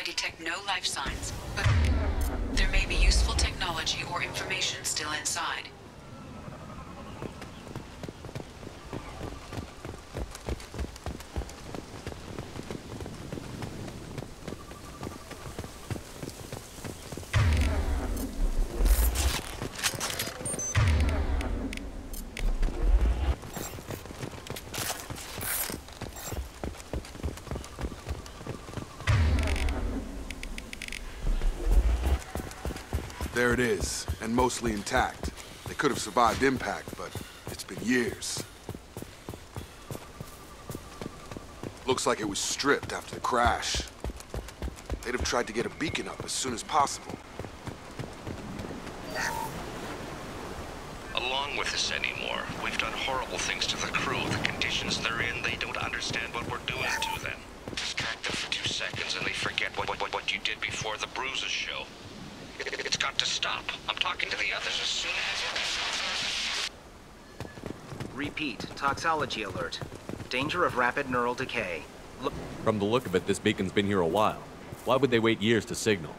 detect no life signs, but there may be useful technology or information still inside. There it is, and mostly intact. They could have survived impact, but it's been years. Looks like it was stripped after the crash. They'd have tried to get a beacon up as soon as possible. Along with this anymore. We've done horrible things to the crew. The conditions they're in, they don't understand what we're doing to them. Distract them for 2 seconds and they forget what you did before the bruises show. It's got to stop. I'm talking to the others as soon as... Repeat, toxology alert. Danger of rapid neural decay. Look. From the look of it, this beacon's been here a while. Why would they wait years to signal?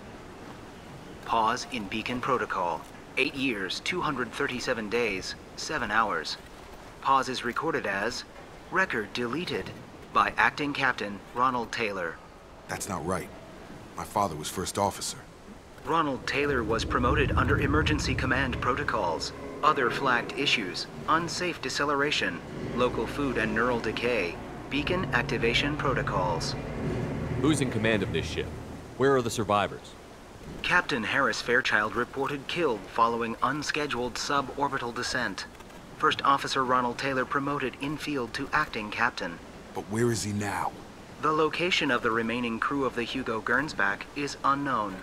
Pause in beacon protocol. 8 years, 237 days, 7 hours. Pause is recorded as record deleted by Acting Captain Ronald Taylor. That's not right. My father was first officer. Ronald Taylor was promoted under emergency command protocols. Other flagged issues: unsafe deceleration, local food and neural decay, beacon activation protocols. Who's in command of this ship? Where are the survivors? Captain Harris Fairchild reported killed following unscheduled suborbital descent. First Officer Ronald Taylor promoted in-field to acting captain. But where is he now? The location of the remaining crew of the Hugo Gernsback is unknown.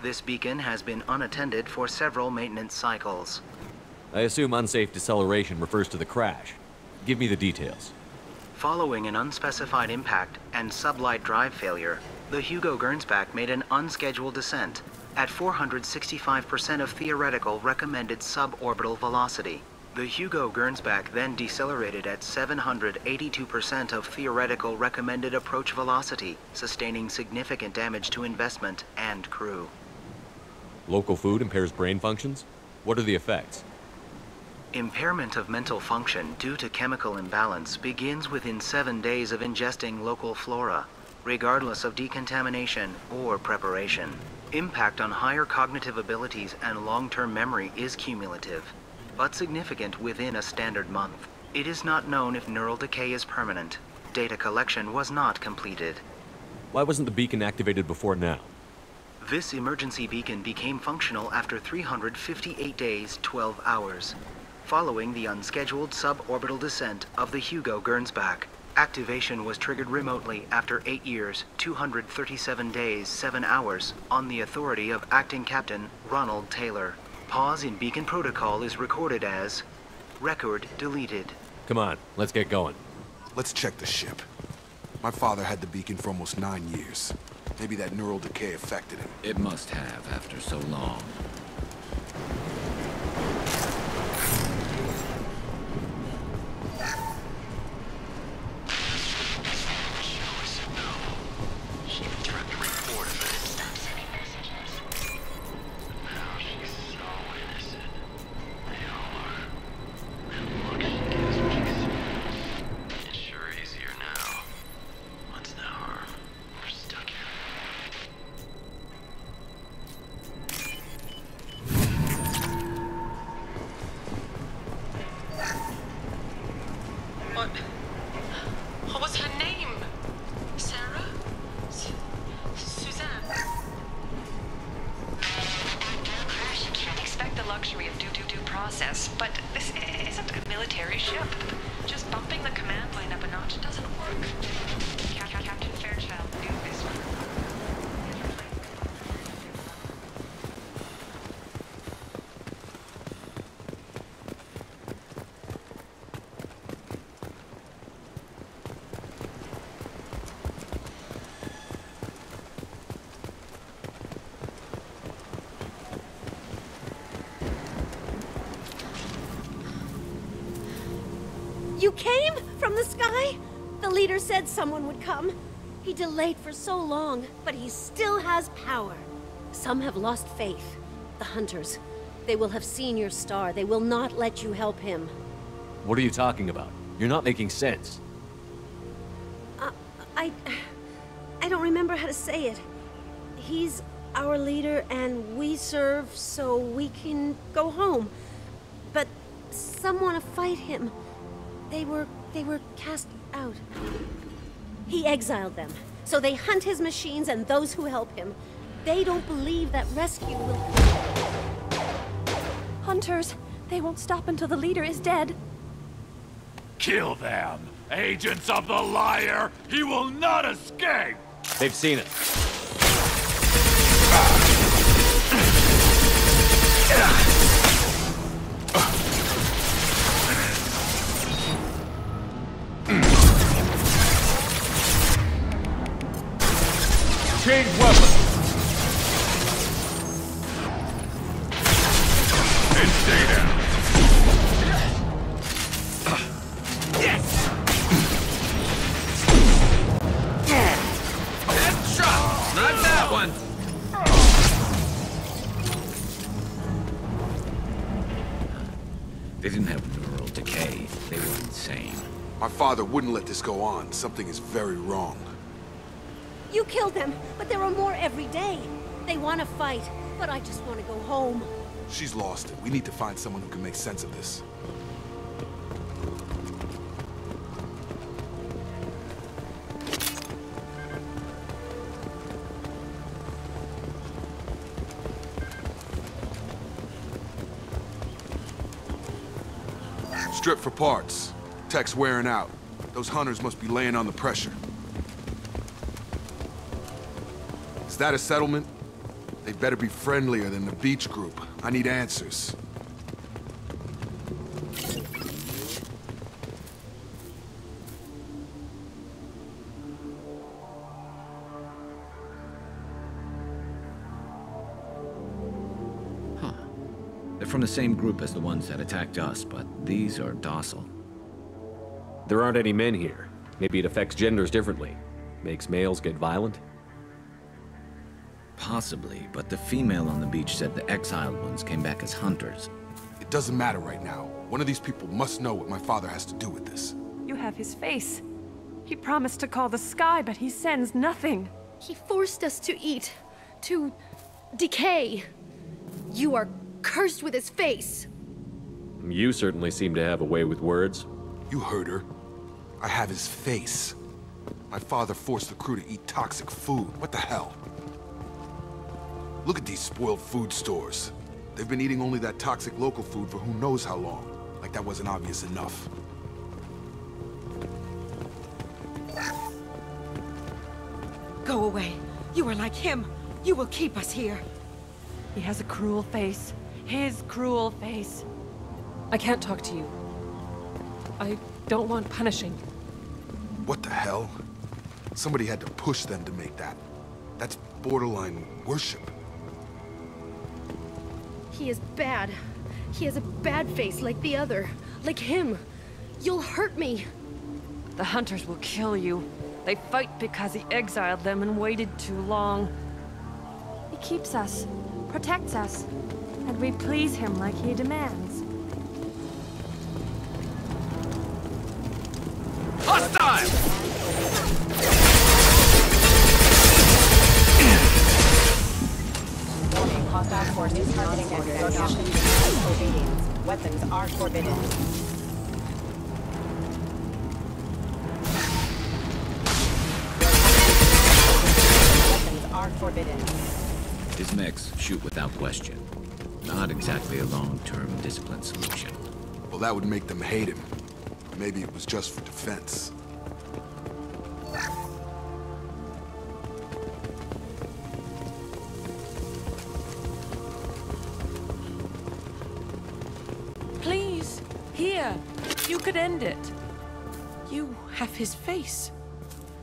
This beacon has been unattended for several maintenance cycles. I assume unsafe deceleration refers to the crash. Give me the details. Following an unspecified impact and sublight drive failure, the Hugo Gernsback made an unscheduled descent at 465% of theoretical recommended suborbital velocity. The Hugo Gernsback then decelerated at 782% of theoretical recommended approach velocity, sustaining significant damage to investment and crew. Local food impairs brain functions? What are the effects? Impairment of mental function due to chemical imbalance begins within 7 days of ingesting local flora, regardless of decontamination or preparation. Impact on higher cognitive abilities and long-term memory is cumulative, but significant within a standard month. It is not known if neural decay is permanent. Data collection was not completed. Why wasn't the beacon activated before now? This emergency beacon became functional after 358 days, 12 hours. Following the unscheduled suborbital descent of the Hugo Gernsback, activation was triggered remotely after 8 years, 237 days, 7 hours, on the authority of Acting Captain Ronald Taylor. Pause in beacon protocol is recorded as record deleted. Come on, let's get going. Let's check the ship. My father had the beacon for almost 9 years. Maybe that neural decay affected him. It must have after so long. What was her name? Sarah? Suzanne? After a crash, you can't expect the luxury of due process, but this isn't a military ship. Just bumping the command line up a notch doesn't work. Captain Fairchild knew this one. You came from the sky? The leader said someone would come. He delayed for so long, but he still has power. Some have lost faith. The Hunters. They will have seen your star. They will not let you help him. What are you talking about? You're not making sense. I don't remember how to say it. He's our leader and we serve so we can go home. But some want to fight him. They were cast out. He exiled them, so they hunt his machines and those who help him. They don't believe that rescue will... Hunters! They won't stop until the leader is dead. Kill them! Agents of the Liar! He will not escape! They've seen us. Change weapon! And stay down! Yes! Headshot! Not that one! They didn't have neural decay. They were insane. My father wouldn't let this go on. Something is very wrong. You killed them, but there are more every day. They want to fight, but I just want to go home. She's lost it. We need to find someone who can make sense of this. Strip for parts. Tech's wearing out. Those hunters must be laying on the pressure. Is that a settlement? They better be friendlier than the beach group. I need answers. Huh. They're from the same group as the ones that attacked us, but these are docile. There aren't any men here. Maybe it affects genders differently. Makes males get violent? Possibly, but the female on the beach said the exiled ones came back as hunters. It doesn't matter right now. One of these people must know what my father has to do with this. You have his face. He promised to call the sky, but he sends nothing. He forced us to eat, to decay. You are cursed with his face. You certainly seem to have a way with words. You heard her. I have his face. My father forced the crew to eat toxic food. What the hell? Look at these spoiled food stores. They've been eating only that toxic local food for who knows how long. Like that wasn't obvious enough. Go away. You are like him. You will keep us here. He has a cruel face. His cruel face. I can't talk to you. I don't want punishing. What the hell? Somebody had to push them to make that. That's borderline worship. He is bad. He has a bad face like the other. Like him. You'll hurt me. The Hunters will kill you. They fight because he exiled them and waited too long. He keeps us, protects us, and we please him like he demands. Hostile! Hostile forces targeting execution. Obedience. Weapons are forbidden. Weapons are forbidden. His mechs shoot without question. Not exactly a long-term discipline solution. Well, that would make them hate him. Maybe it was just for defense. Please, here. You could end it. You have his face.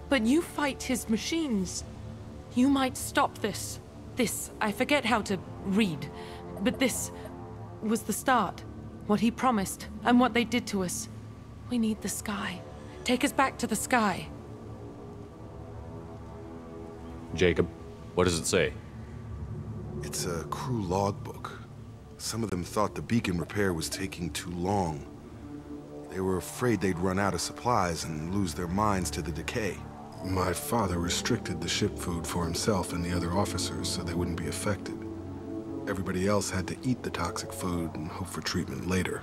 But you fight his machines. You might stop this. This, I forget how to read. But this was the start. What he promised, and what they did to us. We need the sky. Take us back to the sky. Jacob, what does it say? It's a crew logbook. Some of them thought the beacon repair was taking too long. They were afraid they'd run out of supplies and lose their minds to the decay. My father restricted the ship food for himself and the other officers so they wouldn't be affected. Everybody else had to eat the toxic food and hope for treatment later.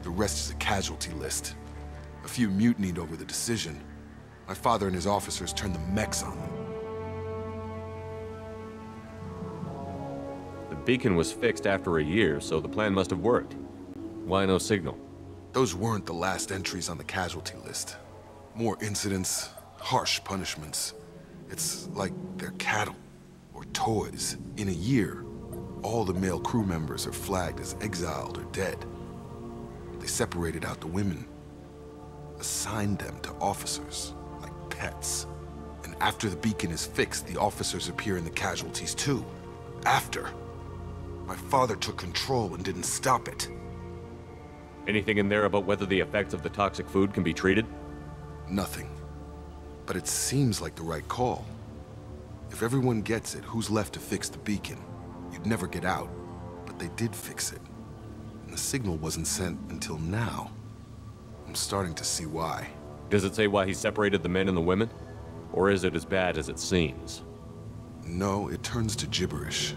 The rest is a casualty list. A few mutinied over the decision. My father and his officers turned the mechs on them. The beacon was fixed after a year, so the plan must have worked. Why no signal? Those weren't the last entries on the casualty list. More incidents, harsh punishments. It's like they're cattle or toys. In a year, all the male crew members are flagged as exiled or dead. They separated out the women, assigned them to officers, like pets. And after the beacon is fixed, the officers appear in the casualties too. After. My father took control and didn't stop it. Anything in there about whether the effects of the toxic food can be treated? Nothing. But it seems like the right call. If everyone gets it, who's left to fix the beacon? You'd never get out. But they did fix it. And the signal wasn't sent until now. I'm starting to see why. Does it say why he separated the men and the women? Or is it as bad as it seems? No, it turns to gibberish.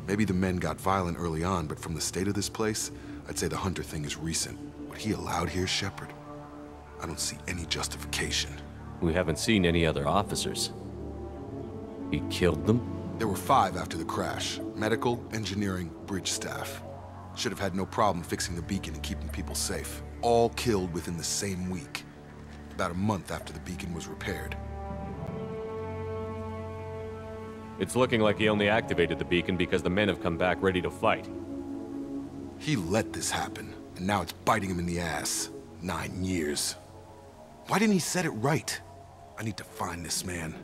Maybe the men got violent early on, but from the state of this place, I'd say the Hunter thing is recent. What he allowed here, Shepard, I don't see any justification. We haven't seen any other officers. He killed them? There were 5 after the crash. Medical, engineering, bridge staff. Should have had no problem fixing the beacon and keeping people safe. All killed within the same week. About a month after the beacon was repaired. It's looking like he only activated the beacon because the men have come back ready to fight. He let this happen, and now it's biting him in the ass. 9 years. Why didn't he set it right? I need to find this man.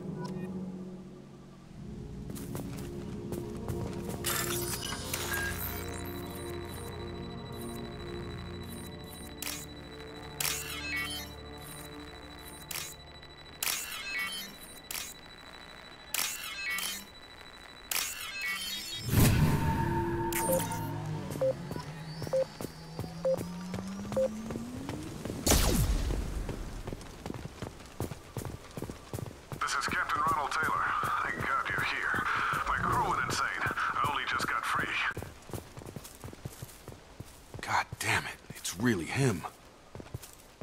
Really him.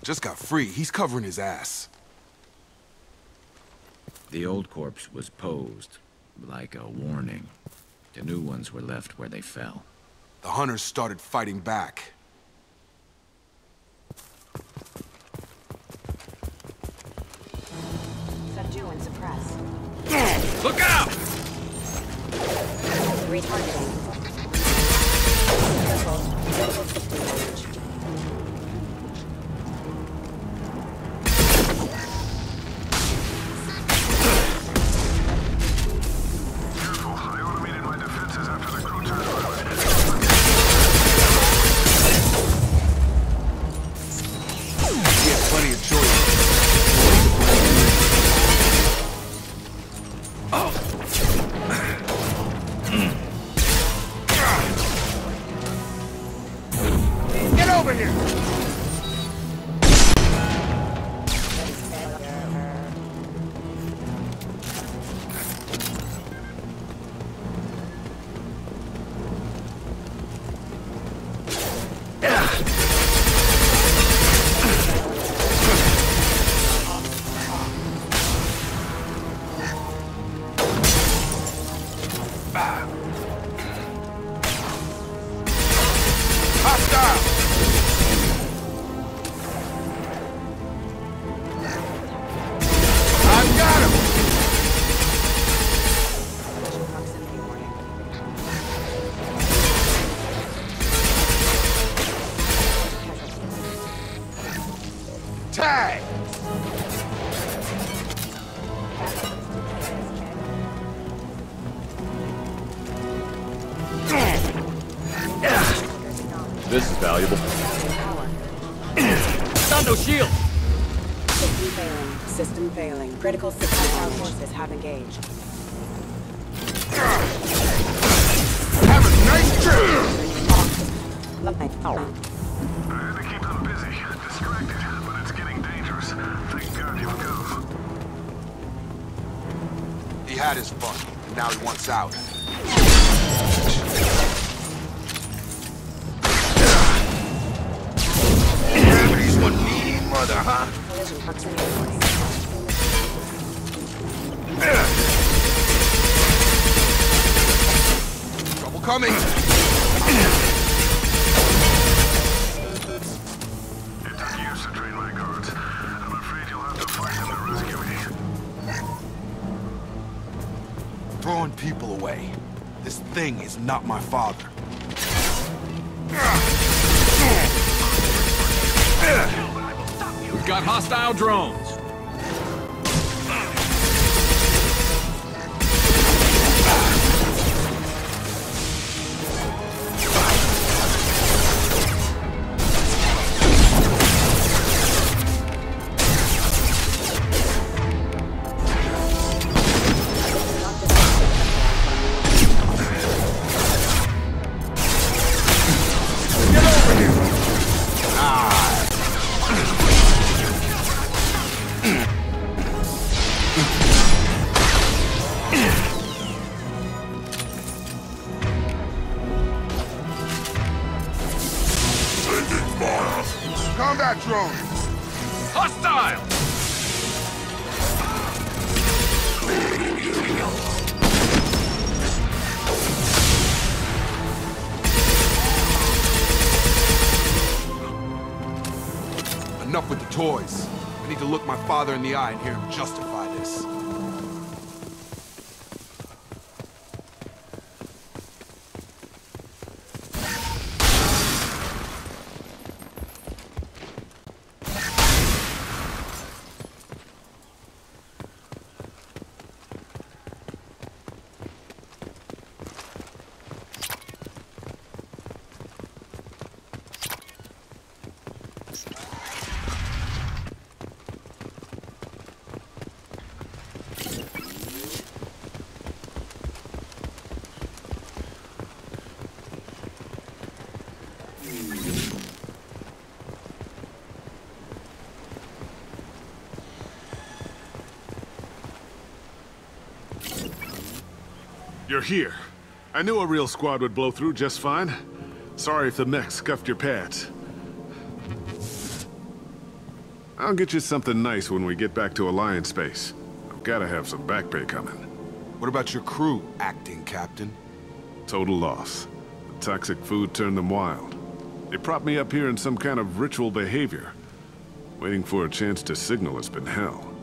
Just got free. He's covering his ass. The old corpse was posed like a warning. The new ones were left where they fell. The hunters started fighting back. Subdue and suppress. Look out! Retargeting. Critical system damage. This is valuable. Stando shield! System failing. System failing. Critical system forces have engaged. Have a nice trip! I had to keep them busy, distracted, but it's getting dangerous. Thank God you go. He had his fun, and now he wants out. He's one needy mother, huh? Trouble coming! It took years to train my guards. I'm afraid you'll have to fight them to rescue me. Throwing people away. This thing is not my father. We've got hostile drones. Combat drone! Hostile! Enough with the toys. I need to look my father in the eye and hear him justify this. You're here. I knew a real squad would blow through just fine. Sorry if the mech scuffed your pads. I'll get you something nice when we get back to Alliance base. I've gotta have some back pay coming. What about your crew, acting captain? Total loss. The toxic food turned them wild. They propped me up here in some kind of ritual behavior. Waiting for a chance to signal has been hell.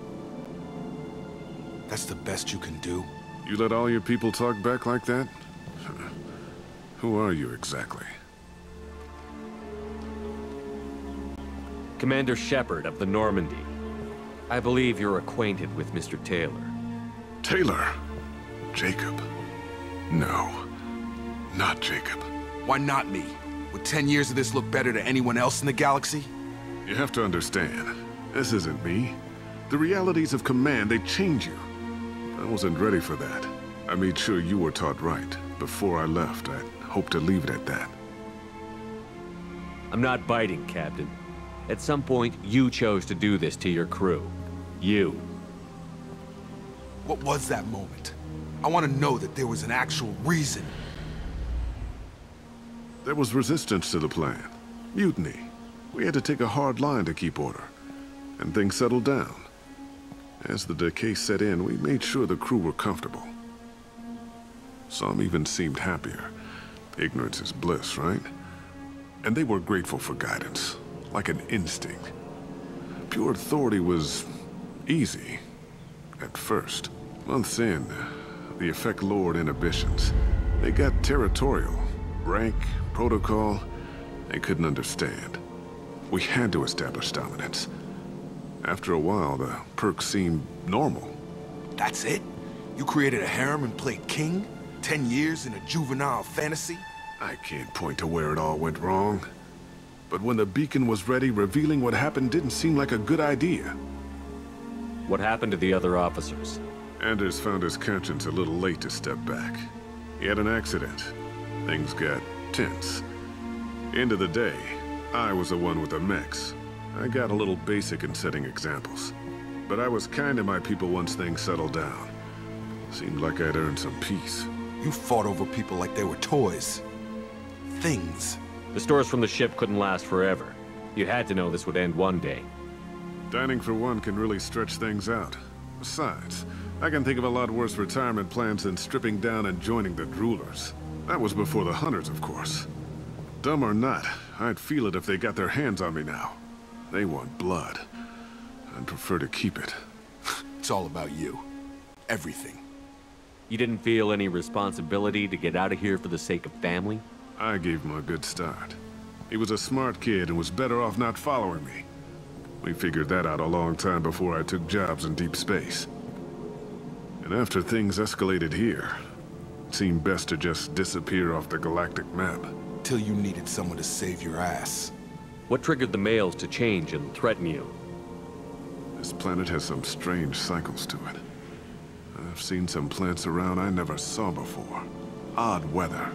That's the best you can do? You let all your people talk back like that? Who are you exactly? Commander Shepard of the Normandy. I believe you're acquainted with Mr. Taylor. Taylor? Jacob? No. Not Jacob. Why not me? Would 10 years of this look better to anyone else in the galaxy? You have to understand, this isn't me. The realities of command, they change you. I wasn't ready for that. I made sure you were taught right. Before I left, I hoped to leave it at that. I'm not biting, Captain. At some point, you chose to do this to your crew. You. What was that moment? I want to know that there was an actual reason. There was resistance to the plan. Mutiny. We had to take a hard line to keep order. And things settled down. As the decay set in, we made sure the crew were comfortable. Some even seemed happier. Ignorance is bliss, right? And they were grateful for guidance, like an instinct. Pure authority was easy, at first. Months in, the effect lowered inhibitions. They got territorial. Rank, protocol, they couldn't understand. We had to establish dominance. After a while, the perks seemed normal. That's it? You created a harem and played king? 10 years in a juvenile fantasy? I can't point to where it all went wrong. But when the beacon was ready, revealing what happened didn't seem like a good idea. What happened to the other officers? Anders found his conscience a little late to step back. He had an accident. Things got tense. End of the day, I was the one with the mechs. I got a little basic in setting examples. But I was kind to my people once things settled down. Seemed like I'd earned some peace. You fought over people like they were toys. Things. The stores from the ship couldn't last forever. You had to know this would end one day. Dining for one can really stretch things out. Besides, I can think of a lot worse retirement plans than stripping down and joining the Droolers. That was before the Hunters, of course. Dumb or not, I'd feel it if they got their hands on me now. They want blood. I'd prefer to keep it. It's all about you. Everything. You didn't feel any responsibility to get out of here for the sake of family? I gave him a good start. He was a smart kid and was better off not following me. We figured that out a long time before I took jobs in deep space. And after things escalated here, it seemed best to just disappear off the galactic map. Till you needed someone to save your ass. What triggered the males to change and threaten you? This planet has some strange cycles to it. I've seen some plants around I never saw before. Odd weather.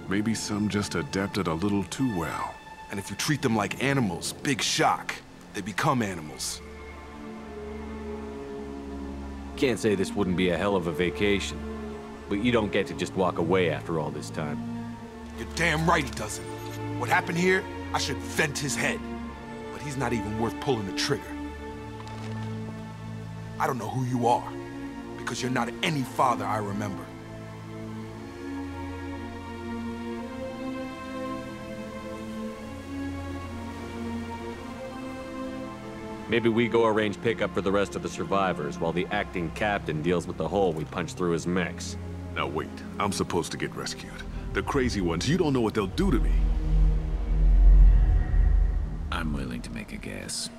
Maybe some just adapted a little too well. And if you treat them like animals, big shock. They become animals. Can't say this wouldn't be a hell of a vacation. But you don't get to just walk away after all this time. You're damn right he doesn't. What happened here, I should vent his head. But he's not even worth pulling the trigger. I don't know who you are, because you're not any father I remember. Maybe we go arrange pickup for the rest of the survivors while the acting captain deals with the hole we punched through his mechs. Now wait, I'm supposed to get rescued. The crazy ones, you don't know what they'll do to me. I'm willing to make a guess.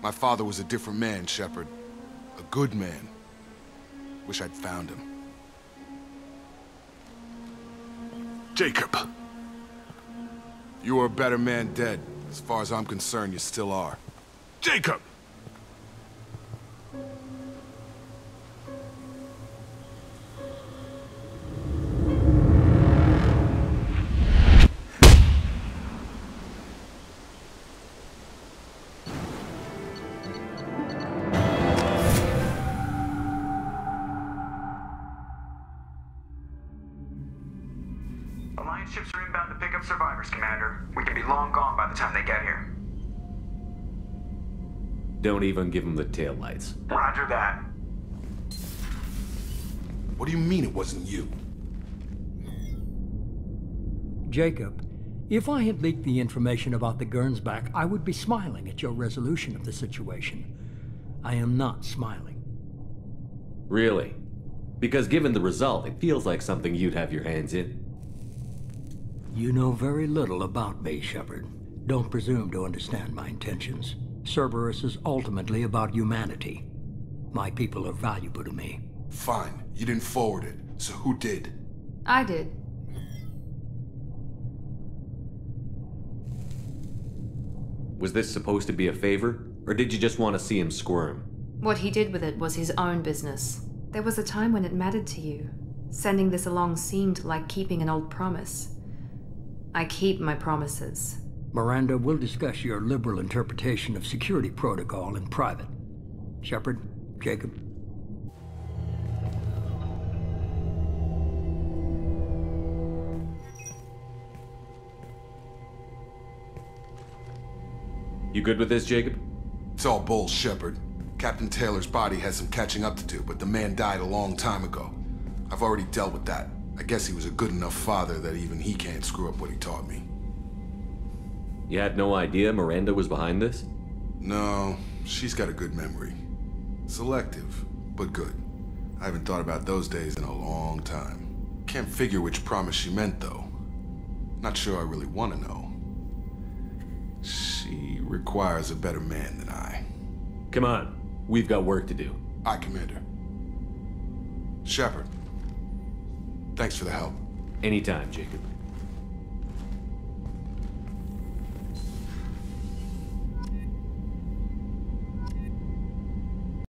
My father was a different man, Shepard. A good man. Wish I'd found him. Jacob! You were a better man dead. As far as I'm concerned, you still are. Jacob! Alliance ships are inbound to pick up survivors, Commander. We can be long gone by the time they get here. Don't even give him the taillights. Roger that. What do you mean it wasn't you? Jacob, if I had leaked the information about the Gernsback, I would be smiling at your resolution of the situation. I am not smiling. Really? Because given the result, it feels like something you'd have your hands in. You know very little about me, Shepard. Don't presume to understand my intentions. Cerberus is ultimately about humanity. My people are valuable to me. Fine. You didn't forward it. So who did? I did. Was this supposed to be a favor? Or did you just want to see him squirm? What he did with it was his own business. There was a time when it mattered to you. Sending this along seemed like keeping an old promise. I keep my promises. Miranda, we'll discuss your liberal interpretation of security protocol in private. Shepard, Jacob. You good with this, Jacob? It's all bull, Shepard. Captain Taylor's body has some catching up to do, but the man died a long time ago. I've already dealt with that. I guess he was a good enough father that even he can't screw up what he taught me. You had no idea Miranda was behind this? No, she's got a good memory. Selective, but good. I haven't thought about those days in a long time. Can't figure which promise she meant, though. Not sure I really want to know. She requires a better man than I. Come on, we've got work to do. Aye, Commander. Shepard, thanks for the help. Anytime, Jacob.